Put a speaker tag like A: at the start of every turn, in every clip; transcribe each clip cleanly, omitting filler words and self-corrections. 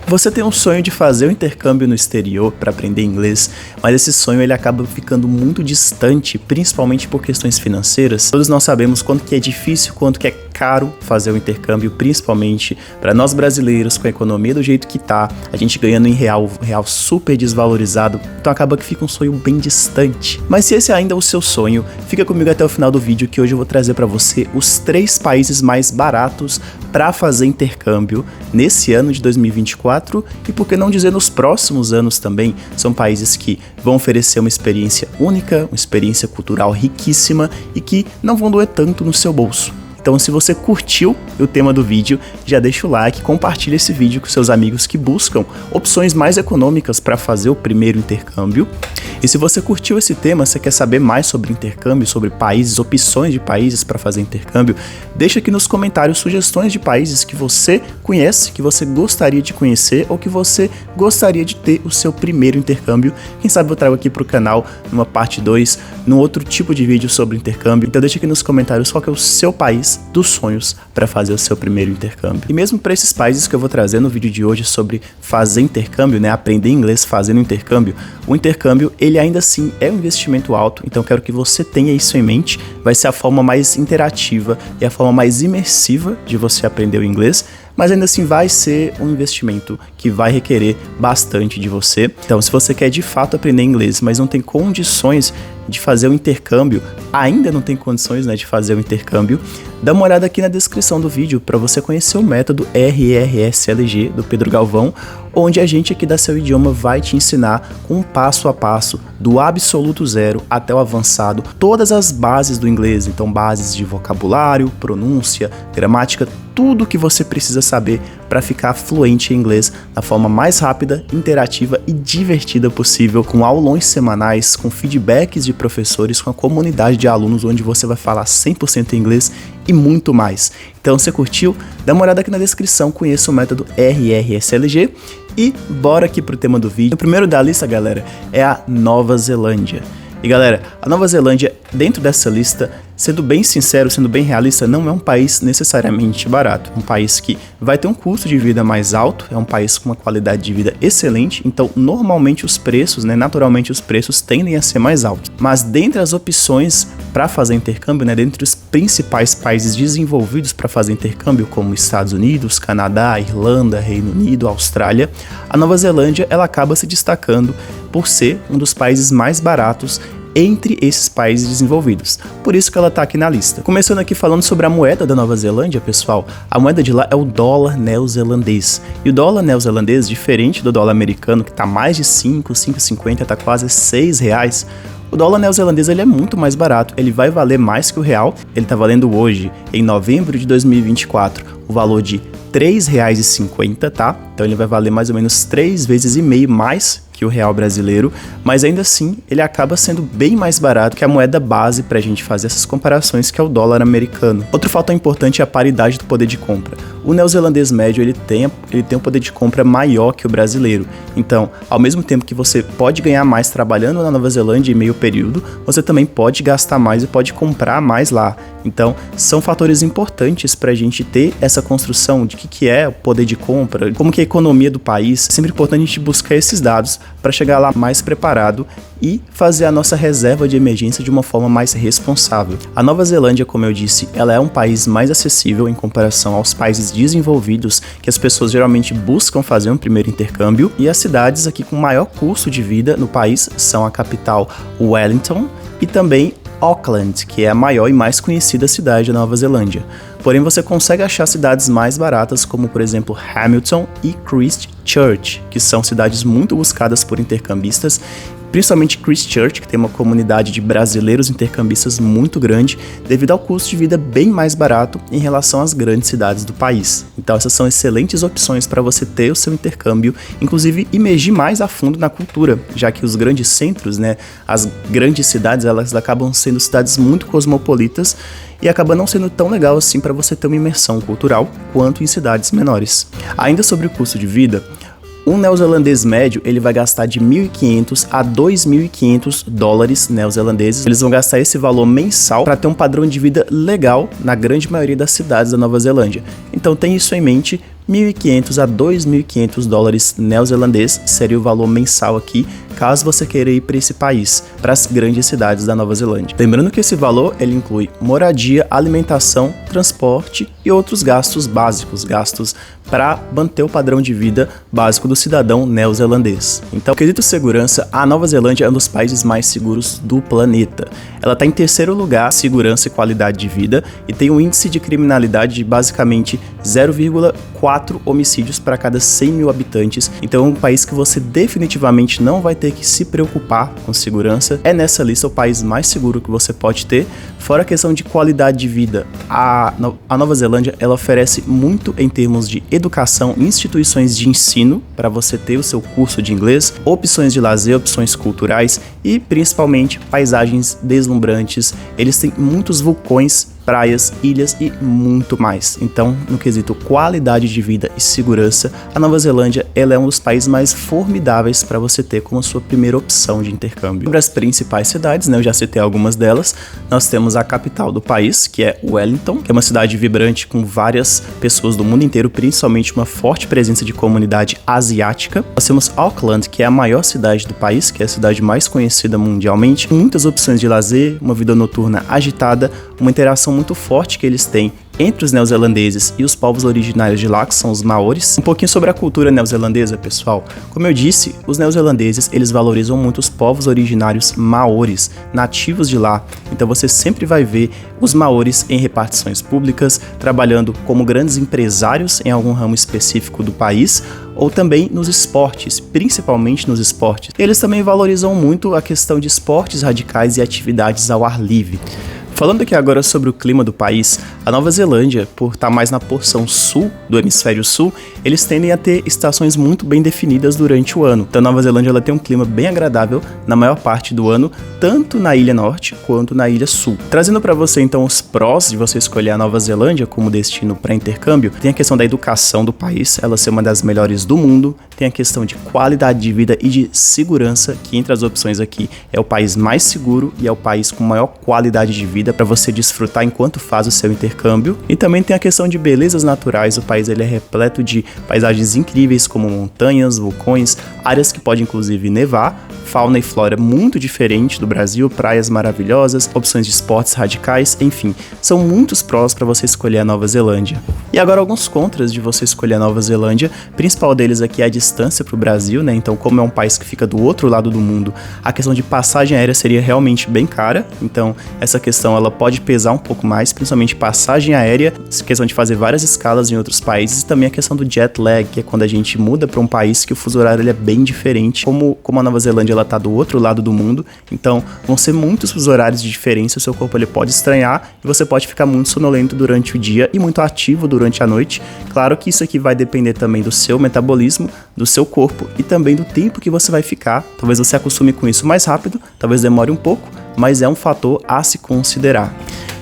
A: Você tem um sonho de fazer um intercâmbio no exterior para aprender inglês, mas esse sonho ele acaba ficando muito distante, principalmente por questões financeiras. Todos nós sabemos quanto que é difícil, quanto que é caro fazer o intercâmbio, principalmente para nós brasileiros, com a economia do jeito que tá, a gente ganhando em real super desvalorizado, então acaba que fica um sonho bem distante. Mas se esse ainda é o seu sonho, fica comigo até o final do vídeo que hoje eu vou trazer para você os 3 países mais baratos para fazer intercâmbio nesse ano de 2024 e por que não dizer nos próximos anos também. São países que vão oferecer uma experiência única, uma experiência cultural riquíssima e que não vão doer tanto no seu bolso. Então, se você curtiu o tema do vídeo, já deixa o like, compartilha esse vídeo com seus amigos que buscam opções mais econômicas para fazer o primeiro intercâmbio. E se você curtiu esse tema, você quer saber mais sobre intercâmbio, sobre países, opções de países para fazer intercâmbio, deixa aqui nos comentários sugestões de países que você conhece, que você gostaria de conhecer ou que você gostaria de ter o seu primeiro intercâmbio. Quem sabe eu trago aqui para o canal numa parte 2, num outro tipo de vídeo sobre intercâmbio. Então deixa aqui nos comentários qual que é o seu país dos sonhos para fazer o seu primeiro intercâmbio. E mesmo para esses países que eu vou trazer no vídeo de hoje sobre fazer intercâmbio, né, aprender inglês fazendo intercâmbio, o intercâmbio ele ainda assim é um investimento alto, então quero que você tenha isso em mente. Vai ser a forma mais interativa e a forma mais imersiva de você aprender o inglês, mas ainda assim vai ser um investimento que vai requerer bastante de você. Então, se você quer de fato aprender inglês, mas não tem condições de fazer o intercâmbio, ainda não tem condições, né, de fazer o intercâmbio, dá uma olhada aqui na descrição do vídeo para você conhecer o método RRSLG do Pedro Galvão, onde a gente aqui da Seu Idioma vai te ensinar com um passo a passo, do absoluto zero até o avançado, todas as bases do inglês. Então, bases de vocabulário, pronúncia, gramática, tudo que você precisa saber para ficar fluente em inglês da forma mais rápida, interativa e divertida possível, com aulões semanais, com feedbacks de professores, com a comunidade de alunos, onde você vai falar 100% inglês e muito mais. Então, se curtiu? Dá uma olhada aqui na descrição, conheça o método RRSLG e bora aqui pro tema do vídeo. O primeiro da lista, galera, é a Nova Zelândia. E galera, a Nova Zelândia, dentro dessa lista, sendo bem sincero, sendo bem realista, não é um país necessariamente barato. É um país que vai ter um custo de vida mais alto, é um país com uma qualidade de vida excelente, então normalmente os preços, né, naturalmente os preços tendem a ser mais altos. Mas dentre as opções para fazer intercâmbio, né, dentre os principais países desenvolvidos para fazer intercâmbio, como Estados Unidos, Canadá, Irlanda, Reino Unido, Austrália, a Nova Zelândia ela acaba se destacando por ser um dos países mais baratos entre esses países desenvolvidos. Por isso que ela tá aqui na lista. Começando aqui falando sobre a moeda da Nova Zelândia, pessoal. A moeda de lá é o dólar neozelandês. E o dólar neozelandês, diferente do dólar americano, que tá mais de 5,50, tá quase 6 reais, o dólar neozelandês ele é muito mais barato, ele vai valer mais que o real. Ele tá valendo hoje, em novembro de 2024, o valor de R$ 3,50, tá? Então ele vai valer mais ou menos 3,5 vezes mais que o real brasileiro, mas ainda assim ele acaba sendo bem mais barato que a moeda base para a gente fazer essas comparações, que é o dólar americano. Outro fator importante é a paridade do poder de compra. O neozelandês médio ele tem um poder de compra maior que o brasileiro. Então, ao mesmo tempo que você pode ganhar mais trabalhando na Nova Zelândia em meio período, você também pode gastar mais e pode comprar mais lá. Então, são fatores importantes para a gente ter essa construção de que é o poder de compra, como que é a economia do país. É sempre importante a gente buscar esses dados para chegar lá mais preparado e fazer a nossa reserva de emergência de uma forma mais responsável. A Nova Zelândia, como eu disse, ela é um país mais acessível em comparação aos países desenvolvidos, que as pessoas geralmente buscam fazer um primeiro intercâmbio, e as cidades aqui com maior custo de vida no país são a capital Wellington e também Auckland, que é a maior e mais conhecida cidade da Nova Zelândia. Porém, você consegue achar cidades mais baratas, como por exemplo Hamilton e Christchurch, que são cidades muito buscadas por intercambistas, principalmente Christchurch, que tem uma comunidade de brasileiros intercambistas muito grande, devido ao custo de vida bem mais barato em relação às grandes cidades do país. Então essas são excelentes opções para você ter o seu intercâmbio, inclusive imergir mais a fundo na cultura, já que os grandes centros, né, as grandes cidades, elas acabam sendo cidades muito cosmopolitas e acaba não sendo tão legal assim para você ter uma imersão cultural quanto em cidades menores. Ainda sobre o custo de vida, um neozelandês médio, ele vai gastar de 1.500 a 2.500 dólares neozelandeses. Eles vão gastar esse valor mensal para ter um padrão de vida legal na grande maioria das cidades da Nova Zelândia. Então tem isso em mente, 1.500 a 2.500 dólares neozelandês seria o valor mensal aqui, caso você queira ir para esse país, para as grandes cidades da Nova Zelândia. Lembrando que esse valor ele inclui moradia, alimentação, transporte e outros gastos básicos, gastos para manter o padrão de vida básico do cidadão neozelandês. Então, no quesito segurança, a Nova Zelândia é um dos países mais seguros do planeta. Ela está em terceiro lugar, segurança e qualidade de vida, e tem um índice de criminalidade de basicamente 0,4 homicídios para cada 100 mil habitantes. Então é um país que você definitivamente não vai ter que se preocupar com segurança. É nessa lista o país mais seguro que você pode ter. Fora a questão de qualidade de vida, a Nova Zelândia ela oferece muito em termos de educação, instituições de ensino para você ter o seu curso de inglês, opções de lazer, opções culturais e principalmente paisagens deslumbrantes. Eles têm muitos vulcões, praias, ilhas e muito mais. Então, no quesito qualidade de vida e segurança, a Nova Zelândia ela é um dos países mais formidáveis para você ter como sua primeira opção de intercâmbio. Sobre as principais cidades, eu já citei algumas delas. Nós temos a capital do país, que é Wellington, que é uma cidade vibrante com várias pessoas do mundo inteiro, principalmente uma forte presença de comunidade asiática. Nós temos Auckland, que é a maior cidade do país, que é a cidade mais conhecida mundialmente, com muitas opções de lazer, uma vida noturna agitada, uma interação muito forte que eles têm entre os neozelandeses e os povos originários de lá, que são os maoris. Um pouquinho sobre a cultura neozelandesa, pessoal. Como eu disse, os neozelandeses, eles valorizam muito os povos originários maoris, nativos de lá. Então você sempre vai ver os maoris em repartições públicas, trabalhando como grandes empresários em algum ramo específico do país, ou também nos esportes, principalmente nos esportes. Eles também valorizam muito a questão de esportes radicais e atividades ao ar livre. Falando aqui agora sobre o clima do país, a Nova Zelândia, por estar mais na porção sul do hemisfério sul, eles tendem a ter estações muito bem definidas durante o ano. Então a Nova Zelândia ela tem um clima bem agradável na maior parte do ano, tanto na Ilha Norte quanto na Ilha Sul. Trazendo para você então os prós de você escolher a Nova Zelândia como destino para intercâmbio, tem a questão da educação do país, ela ser uma das melhores do mundo, tem a questão de qualidade de vida e de segurança, que entre as opções aqui é o país mais seguro e é o país com maior qualidade de vida para você desfrutar enquanto faz o seu intercâmbio. E também tem a questão de belezas naturais. O país ele é repleto de paisagens incríveis como montanhas, vulcões, áreas que pode inclusive nevar, fauna e flora muito diferente do Brasil, praias maravilhosas, opções de esportes radicais, enfim, são muitos prós para você escolher a Nova Zelândia. E agora alguns contras de você escolher a Nova Zelândia, o principal deles aqui é a distância para o Brasil, né? Então, como é um país que fica do outro lado do mundo, a questão de passagem aérea seria realmente bem cara, então essa questão ela pode pesar um pouco mais, principalmente passagem aérea, questão de fazer várias escalas em outros países, e também a questão do jet lag, que é quando a gente muda para um país que o fuso horário ele é bem diferente, como a Nova Zelândia ela tá do outro lado do mundo, então vão ser muitos fusos horários de diferença, o seu corpo ele pode estranhar e você pode ficar muito sonolento durante o dia e muito ativo durante a noite. Claro que isso aqui vai depender também do seu metabolismo, do seu corpo e também do tempo que você vai ficar. Talvez você acostume com isso mais rápido, talvez demore um pouco, mas é um fator a se considerar.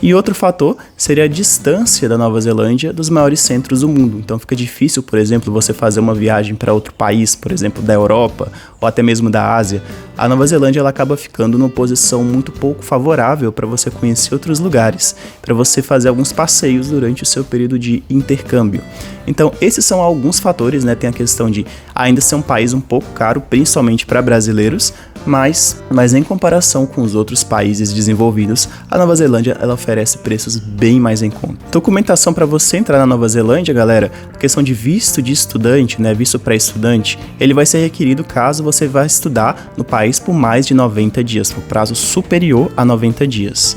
A: E outro fator seria a distância da Nova Zelândia dos maiores centros do mundo. Então fica difícil, por exemplo, você fazer uma viagem para outro país, por exemplo, da Europa ou até mesmo da Ásia. A Nova Zelândia ela acaba ficando numa posição muito pouco favorável para você conhecer outros lugares, para você fazer alguns passeios durante o seu período de intercâmbio. Então esses são alguns fatores, né? Tem a questão de ainda ser um país um pouco caro, principalmente para brasileiros, mas em comparação com os outros países desenvolvidos, a Nova Zelândia ela oferece preços bem mais em conta. Documentação para você entrar na Nova Zelândia, galera, a questão de visto de estudante, né, visto para estudante, ele vai ser requerido caso você vá estudar no país por mais de 90 dias, por prazo superior a 90 dias.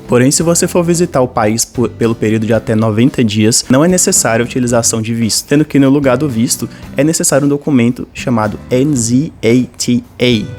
A: Porém, se você for visitar o país pelo período de até 90 dias, não é necessária a utilização de visto, sendo que no lugar do visto é necessário um documento chamado NZATA,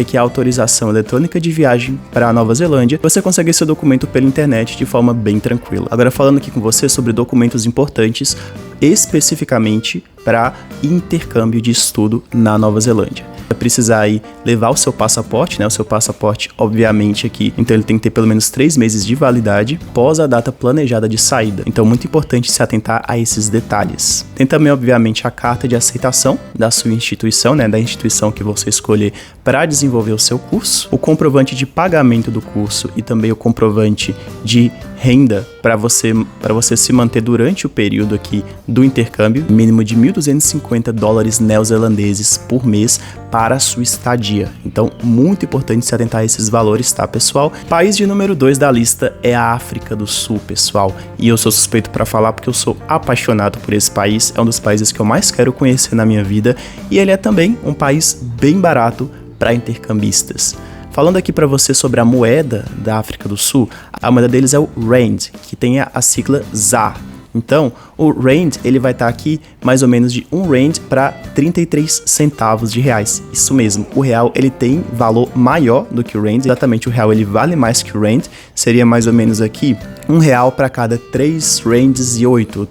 A: que é a autorização eletrônica de viagem para a Nova Zelândia. Você consegue esse documento pela internet de forma bem tranquila. Agora falando aqui com você sobre documentos importantes, especificamente para intercâmbio de estudo na Nova Zelândia. Vai precisar aí levar o seu passaporte, né? O seu passaporte, obviamente, aqui. Então ele tem que ter pelo menos 3 meses de validade pós a data planejada de saída. Então muito importante se atentar a esses detalhes. Tem também, obviamente, a carta de aceitação da sua instituição, né? Da instituição que você escolher para desenvolver o seu curso, o comprovante de pagamento do curso e também o comprovante de renda para você se manter durante o período aqui do intercâmbio, mínimo de 1.250 dólares neozelandeses por mês para a sua estadia. Então, muito importante se atentar a esses valores, tá, pessoal? País de número 2 da lista é a África do Sul, pessoal. E eu sou suspeito para falar porque eu sou apaixonado por esse país. É um dos países que eu mais quero conhecer na minha vida. E ele é também um país bem barato para intercambistas. Falando aqui para você sobre a moeda da África do Sul, a moeda deles é o Rand, que tem a sigla ZA. Então, o Rand, ele vai estar aqui mais ou menos de 1 Rand para 33 centavos de reais. Isso mesmo, o real ele tem valor maior do que o Rand, exatamente o real ele vale mais que o Rand, seria mais ou menos aqui R$1 para cada 3 Rands e 8,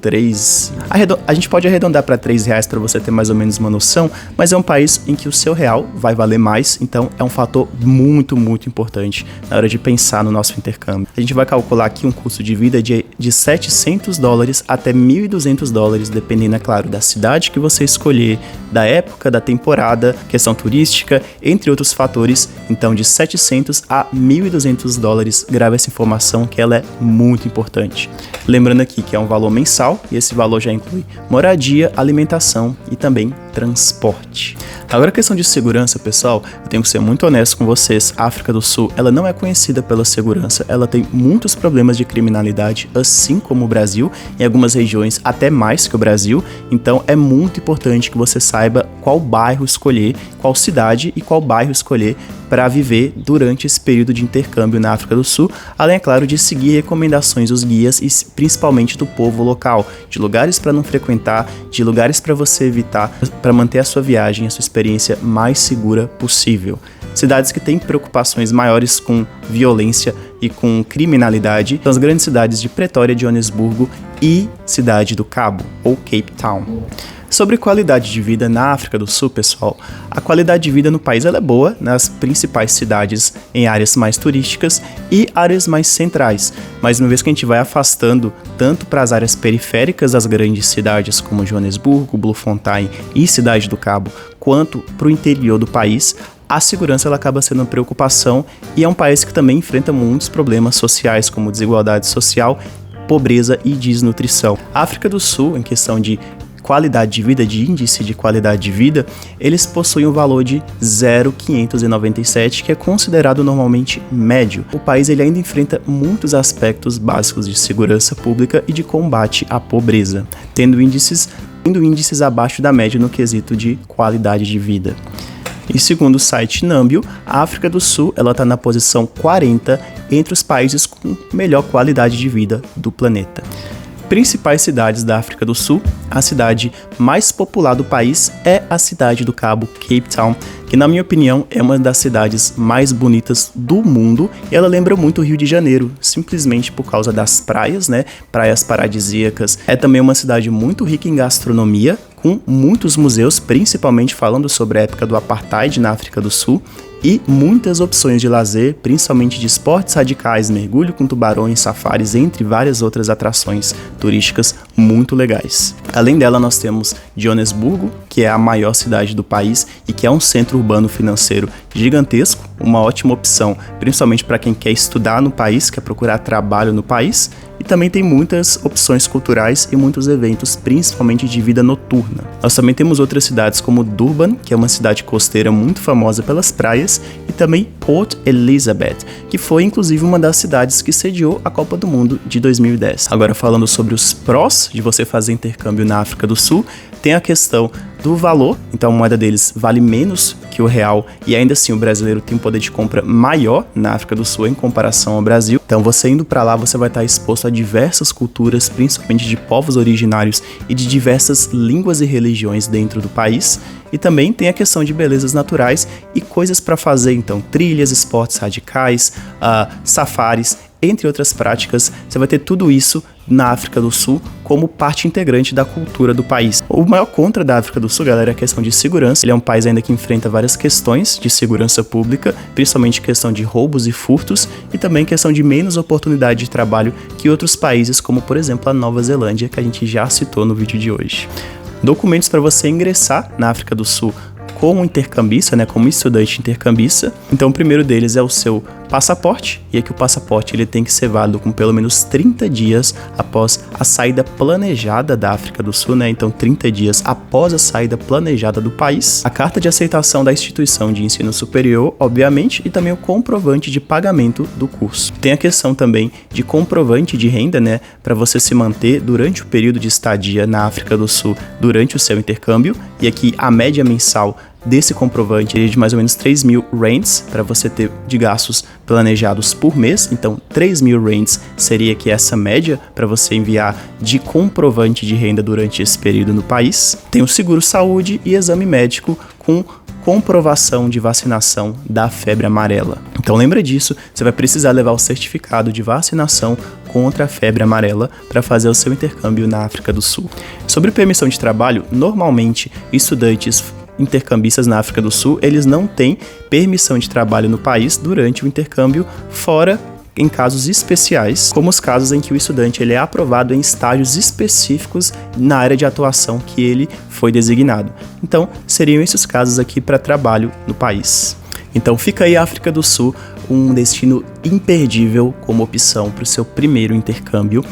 A: a gente pode arredondar para R$3 para você ter mais ou menos uma noção, mas é um país em que o seu real vai valer mais, então é um fator muito, muito importante na hora de pensar no nosso intercâmbio. A gente vai calcular aqui um custo de vida de 700 dólares até 1.200 dólares, dependendo, é claro, da cidade que você escolher, da época, da temporada, questão turística, entre outros fatores. Então, de 700 a 1.200 dólares, grave essa informação que ela é muito importante. Lembrando aqui que é um valor mensal e esse valor já inclui moradia, alimentação e também transporte. Agora, a questão de segurança, pessoal, eu tenho que ser muito honesto com vocês. A África do Sul, ela não é conhecida pela segurança, ela tem muitos problemas de criminalidade, assim como o Brasil, em algumas regiões até mais que o Brasil. Então, é muito importante que você saiba qual bairro escolher, qual cidade e qual bairro escolher para viver durante esse período de intercâmbio na África do Sul, além, é claro, de seguir recomendações dos guias e principalmente do povo local, de lugares para não frequentar, de lugares para você evitar, para manter a sua viagem, a sua experiência mais segura possível. Cidades que têm preocupações maiores com violência e com criminalidade são as grandes cidades de Pretória, Joanesburgo e Cidade do Cabo, ou Cape Town. Sobre qualidade de vida na África do Sul, pessoal, a qualidade de vida no país ela é boa nas principais cidades em áreas mais turísticas e áreas mais centrais, mas uma vez que a gente vai afastando tanto para as áreas periféricas das grandes cidades como Joanesburgo, Bloemfontein e Cidade do Cabo, quanto para o interior do país, a segurança ela acaba sendo uma preocupação e é um país que também enfrenta muitos problemas sociais como desigualdade social, pobreza e desnutrição. A África do Sul, em questão de qualidade de vida, de índice de qualidade de vida, eles possuem um valor de 0,597, que é considerado normalmente médio. O país ele ainda enfrenta muitos aspectos básicos de segurança pública e de combate à pobreza, tendo índices abaixo da média no quesito de qualidade de vida. E segundo o site Numbeo, a África do Sul está na posição 40 entre os países com melhor qualidade de vida do planeta. Principais cidades da África do Sul, a cidade mais popular do país é a Cidade do Cabo, Cape Town, que na minha opinião é uma das cidades mais bonitas do mundo e ela lembra muito o Rio de Janeiro, simplesmente por causa das praias, né? Praias paradisíacas. É também uma cidade muito rica em gastronomia, com muitos museus, principalmente falando sobre a época do Apartheid na África do Sul, e muitas opções de lazer, principalmente de esportes radicais, mergulho com tubarões, safaris, entre várias outras atrações turísticas muito legais. Além dela, nós temos Joanesburgo, que é a maior cidade do país e que é um centro urbano financeiro gigantesco, uma ótima opção, principalmente para quem quer estudar no país, quer procurar trabalho no país, e também tem muitas opções culturais e muitos eventos, principalmente de vida noturna. Nós também temos outras cidades como Durban, que é uma cidade costeira muito famosa pelas praias, e também Port Elizabeth, que foi inclusive uma das cidades que sediou a Copa do Mundo de 2010. Agora, falando sobre os prós de você fazer intercâmbio na África do Sul, tem a questão do valor, então a moeda deles vale menos que o real e ainda assim o brasileiro tem um poder de compra maior na África do Sul em comparação ao Brasil. Então você indo para lá, você vai estar exposto a diversas culturas, principalmente de povos originários e de diversas línguas e religiões dentro do país. E também tem a questão de belezas naturais e coisas para fazer, então trilhas, esportes radicais, safaris, entre outras práticas. Você vai ter tudo isso na África do Sul como parte integrante da cultura do país. O maior contra da África do Sul, galera, é a questão de segurança. Ele é um país ainda que enfrenta várias questões de segurança pública, principalmente questão de roubos e furtos, e também questão de menos oportunidade de trabalho que outros países, como por exemplo a Nova Zelândia, que a gente já citou no vídeo de hoje. Documentos para você ingressar na África do Sul como intercambista, né, como estudante intercambista. Então, o primeiro deles é o seu passaporte, e aqui o passaporte ele tem que ser válido com pelo menos 30 dias após a saída planejada da África do Sul, né? Então 30 dias após a saída planejada do país, a carta de aceitação da instituição de ensino superior, obviamente, e também o comprovante de pagamento do curso. Tem a questão também de comprovante de renda, né, para você se manter durante o período de estadia na África do Sul durante o seu intercâmbio, e aqui a média mensal desse comprovante é de mais ou menos 3.000 rands para você ter de gastos planejados por mês. Então 3.000 rands seria aqui essa média para você enviar de comprovante de renda durante esse período no país. Tem o seguro saúde e exame médico com comprovação de vacinação da febre amarela. Então lembra disso, você vai precisar levar o certificado de vacinação contra a febre amarela para fazer o seu intercâmbio na África do Sul. Sobre permissão de trabalho, normalmente estudantes intercambistas na África do Sul, eles não têm permissão de trabalho no país durante o intercâmbio, fora em casos especiais, como os casos em que o estudante ele é aprovado em estágios específicos na área de atuação que ele foi designado. Então, seriam esses casos aqui para trabalho no país. Então, fica aí a África do Sul, um destino imperdível como opção para o seu primeiro intercâmbio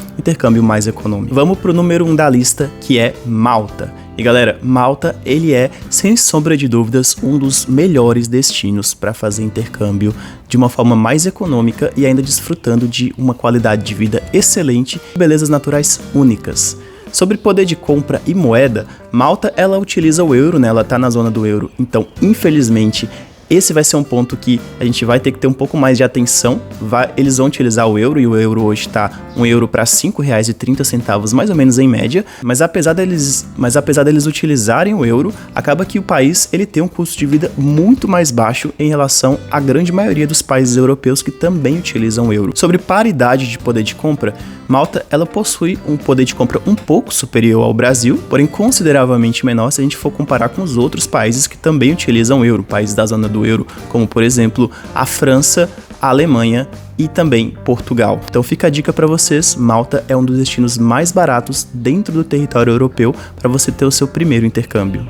A: mais econômico. Vamos para o número 1 da lista, que é Malta. E galera, Malta, ele é, sem sombra de dúvidas, um dos melhores destinos para fazer intercâmbio de uma forma mais econômica e ainda desfrutando de uma qualidade de vida excelente e belezas naturais únicas. Sobre poder de compra e moeda, Malta, ela utiliza o euro, né? Ela tá na zona do euro, então, infelizmente, esse vai ser um ponto que a gente vai ter que ter um pouco mais de atenção. Eles vão utilizar o euro, e o euro hoje está €1 para R$ 5,30, mais ou menos em média. Mas apesar deles utilizarem o euro, acaba que o país ele tem um custo de vida muito mais baixo em relação à grande maioria dos países europeus que também utilizam o euro. Sobre paridade de poder de compra, Malta ela possui um poder de compra um pouco superior ao Brasil, porém consideravelmente menor se a gente for comparar com os outros países que também utilizam o euro, países da zona do euro, como por exemplo a França, a Alemanha e também Portugal. Então fica a dica para vocês, Malta é um dos destinos mais baratos dentro do território europeu para você ter o seu primeiro intercâmbio.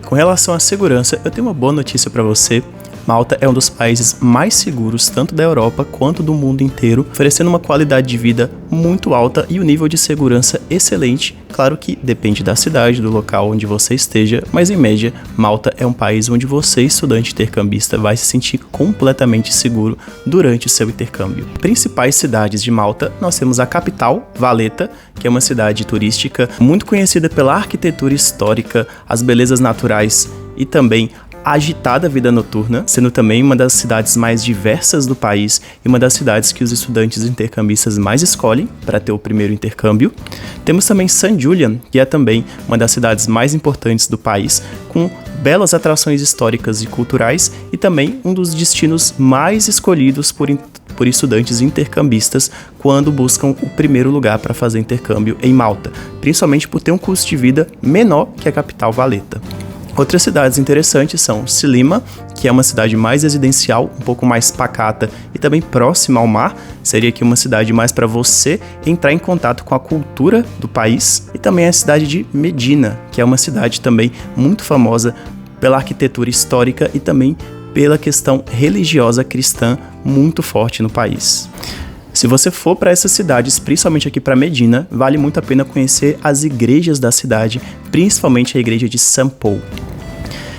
A: Com relação à segurança, eu tenho uma boa notícia para você. Malta é um dos países mais seguros, tanto da Europa quanto do mundo inteiro, oferecendo uma qualidade de vida muito alta e um nível de segurança excelente. Claro que depende da cidade, do local onde você esteja, mas em média, Malta é um país onde você, estudante intercambista, vai se sentir completamente seguro durante o seu intercâmbio. Principais cidades de Malta, nós temos a capital, Valletta, que é uma cidade turística muito conhecida pela arquitetura histórica, as belezas naturais e também a agitada vida noturna, sendo também uma das cidades mais diversas do país e uma das cidades que os estudantes intercambistas mais escolhem para ter o primeiro intercâmbio. Temos também St. Julian, que é também uma das cidades mais importantes do país, com belas atrações históricas e culturais e também um dos destinos mais escolhidos por estudantes intercambistas quando buscam o primeiro lugar para fazer intercâmbio em Malta, principalmente por ter um custo de vida menor que a capital Valletta. Outras cidades interessantes são Sliema, que é uma cidade mais residencial, um pouco mais pacata e também próxima ao mar. Seria aqui uma cidade mais para você entrar em contato com a cultura do país. E também a cidade de Medina, que é uma cidade também muito famosa pela arquitetura histórica e também pela questão religiosa cristã muito forte no país. Se você for para essas cidades, principalmente aqui para Medina, vale muito a pena conhecer as igrejas da cidade, principalmente a igreja de St. Paul.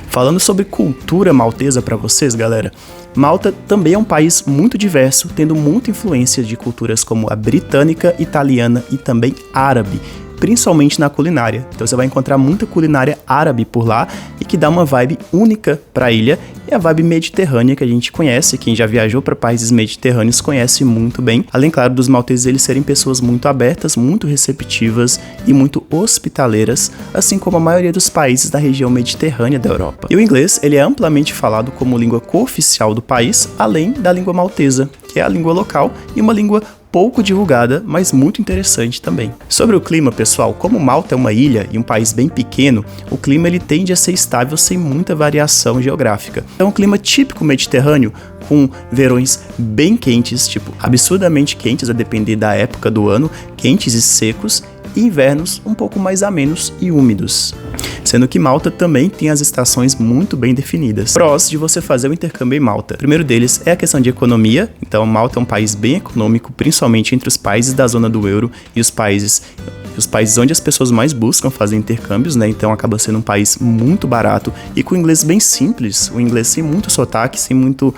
A: Falando sobre cultura maltesa para vocês, galera, Malta também é um país muito diverso, tendo muita influência de culturas como a britânica, italiana e também árabe, principalmente na culinária. Então você vai encontrar muita culinária árabe por lá e que dá uma vibe única para a ilha, e a vibe mediterrânea que a gente conhece, quem já viajou para países mediterrâneos conhece muito bem. Além, claro, dos malteses eles serem pessoas muito abertas, muito receptivas e muito hospitaleiras, assim como a maioria dos países da região mediterrânea da Europa. E o inglês, ele é amplamente falado como língua cooficial do país, além da língua maltesa, que é a língua local e uma língua pouco divulgada, mas muito interessante também. Sobre o clima, pessoal, como Malta é uma ilha e um país bem pequeno, o clima ele tende a ser estável sem muita variação geográfica. É um clima típico mediterrâneo, com verões bem quentes, tipo absurdamente quentes a depender da época do ano, quentes e secos, e invernos um pouco mais amenos e úmidos. sendo que Malta também tem as estações muito bem definidas. Prós de você fazer o intercâmbio em Malta. O primeiro deles é a questão de economia, então Malta é um país bem econômico, principalmente entre os países da zona do euro e os países onde as pessoas mais buscam fazer intercâmbios, né? Então acaba sendo um país muito barato e com inglês bem simples, o inglês sem muito sotaque, sem muito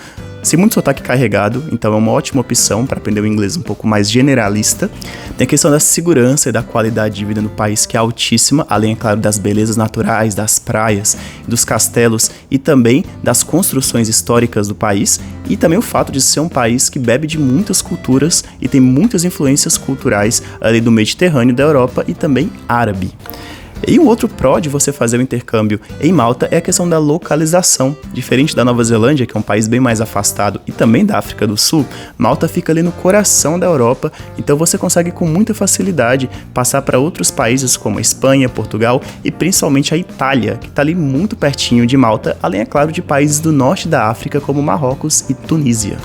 A: sotaque carregado, então é uma ótima opção para aprender o inglês um pouco mais generalista. Tem a questão da segurança e da qualidade de vida no país, que é altíssima, além, é claro, das belezas naturais, das praias, dos castelos e também das construções históricas do país, e também o fato de ser um país que bebe de muitas culturas e tem muitas influências culturais ali do Mediterrâneo, da Europa e também árabe. E um outro pró de você fazer o intercâmbio em Malta é a questão da localização. Diferente da Nova Zelândia, que é um país bem mais afastado, e também da África do Sul, Malta fica ali no coração da Europa, então você consegue com muita facilidade passar para outros países como a Espanha, Portugal e principalmente a Itália, que está ali muito pertinho de Malta, além, é claro, de países do norte da África como Marrocos e Tunísia.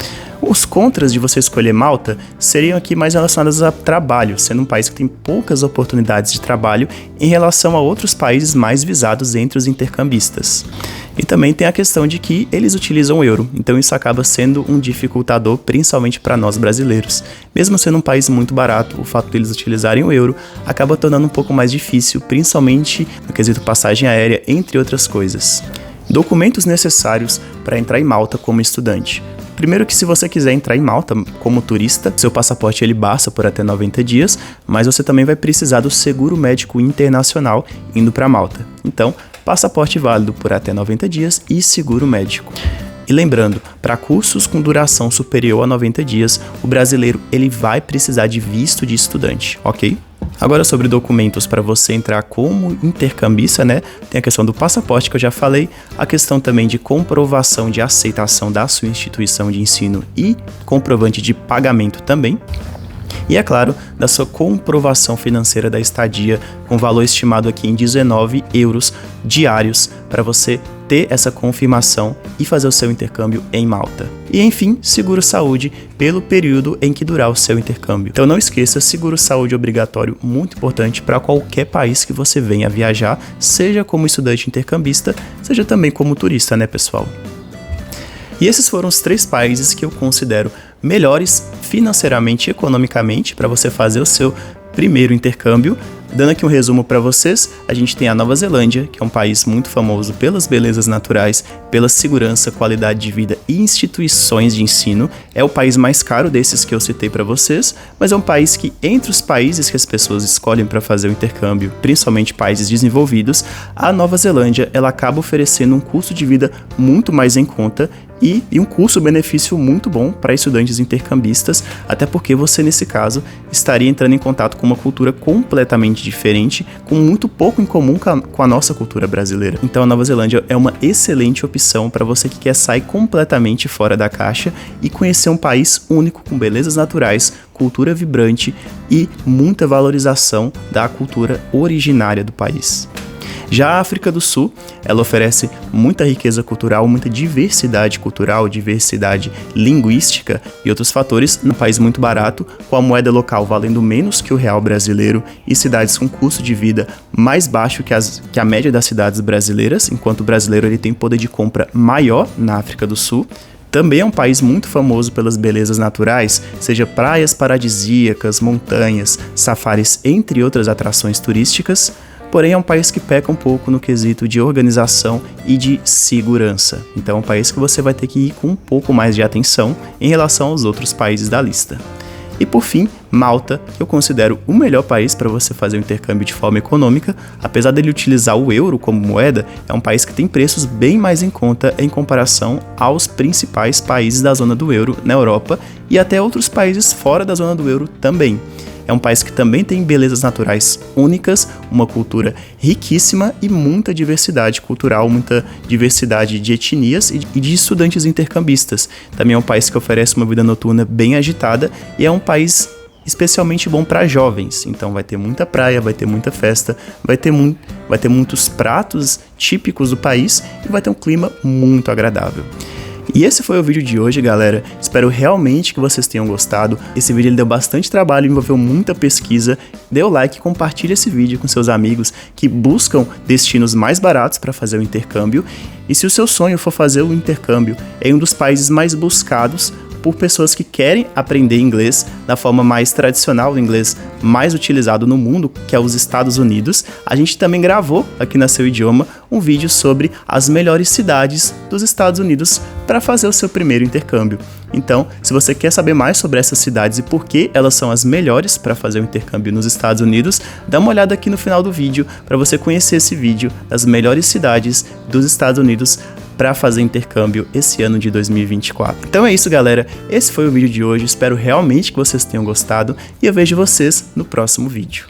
A: Os contras de você escolher Malta seriam aqui mais relacionados a trabalho, sendo um país que tem poucas oportunidades de trabalho em relação a outros países mais visados entre os intercambistas. E também tem a questão de que eles utilizam o euro, então isso acaba sendo um dificultador, principalmente para nós brasileiros. Mesmo sendo um país muito barato, o fato deles utilizarem o euro acaba tornando um pouco mais difícil, principalmente no quesito passagem aérea, entre outras coisas. Documentos necessários para entrar em Malta como estudante. Primeiro que se você quiser entrar em Malta como turista, seu passaporte ele basta por até 90 dias, mas você também vai precisar do seguro médico internacional indo para Malta. Então, passaporte válido por até 90 dias e seguro médico. E lembrando, para cursos com duração superior a 90 dias, o brasileiro ele vai precisar de visto de estudante, ok? Agora sobre documentos para você entrar como intercambista, né? Tem a questão do passaporte que eu já falei, a questão também de comprovação de aceitação da sua instituição de ensino e comprovante de pagamento também. E, é claro, da sua comprovação financeira da estadia, com valor estimado aqui em 19 euros diários, para você ter essa confirmação e fazer o seu intercâmbio em Malta. E, enfim, seguro-saúde pelo período em que durar o seu intercâmbio. Então não esqueça, seguro-saúde obrigatório, muito importante para qualquer país que você venha viajar, seja como estudante intercambista, seja também como turista, né, pessoal? E esses foram os 3 países que eu considero melhores financeiramente e economicamente para você fazer o seu primeiro intercâmbio. Dando aqui um resumo para vocês, a gente tem a Nova Zelândia, que é um país muito famoso pelas belezas naturais, pela segurança, qualidade de vida e instituições de ensino. É o país mais caro desses que eu citei para vocês, mas é um país que, entre os países que as pessoas escolhem para fazer o intercâmbio, principalmente países desenvolvidos, a Nova Zelândia ela acaba oferecendo um custo de vida muito mais em conta e um custo-benefício muito bom para estudantes intercambistas, até porque você, nesse caso, estaria entrando em contato com uma cultura completamente diferente, com muito pouco em comum com a nossa cultura brasileira. Então a Nova Zelândia é uma excelente opção para você que quer sair completamente fora da caixa e conhecer um país único com belezas naturais, cultura vibrante e muita valorização da cultura originária do país. Já a África do Sul, ela oferece muita riqueza cultural, muita diversidade cultural, diversidade linguística e outros fatores, num país muito barato, com a moeda local valendo menos que o real brasileiro e cidades com custo de vida mais baixo que a média das cidades brasileiras, enquanto o brasileiro ele tem poder de compra maior na África do Sul. Também é um país muito famoso pelas belezas naturais, seja praias paradisíacas, montanhas, safaris, entre outras atrações turísticas. Porém, é um país que peca um pouco no quesito de organização e de segurança. Então, é um país que você vai ter que ir com um pouco mais de atenção em relação aos outros países da lista. E, por fim, Malta, que eu considero o melhor país para você fazer o intercâmbio de forma econômica. Apesar dele utilizar o euro como moeda, é um país que tem preços bem mais em conta em comparação aos principais países da zona do euro na Europa e até outros países fora da zona do euro também. É um país que também tem belezas naturais únicas, uma cultura riquíssima e muita diversidade cultural, muita diversidade de etnias e de estudantes intercambistas. Também é um país que oferece uma vida noturna bem agitada e é um país especialmente bom para jovens. Então vai ter muita praia, vai ter muita festa, vai ter muitos pratos típicos do país e vai ter um clima muito agradável. E esse foi o vídeo de hoje, galera. Espero realmente que vocês tenham gostado. Esse vídeo ele deu bastante trabalho, envolveu muita pesquisa. Dê o like e compartilhe esse vídeo com seus amigos que buscam destinos mais baratos para fazer o intercâmbio. E se o seu sonho for fazer o intercâmbio em um dos países mais buscados por pessoas que querem aprender inglês da forma mais tradicional, o inglês mais utilizado no mundo, que é os Estados Unidos, a gente também gravou aqui na Seu Idioma um vídeo sobre as melhores cidades dos Estados Unidos para fazer o seu primeiro intercâmbio. Então, se você quer saber mais sobre essas cidades e por que elas são as melhores para fazer o intercâmbio nos Estados Unidos, dá uma olhada aqui no final do vídeo para você conhecer esse vídeo das melhores cidades dos Estados Unidos para fazer intercâmbio esse ano de 2024. Então é isso, galera. Esse foi o vídeo de hoje. Espero realmente que vocês tenham gostado e eu vejo vocês no próximo vídeo.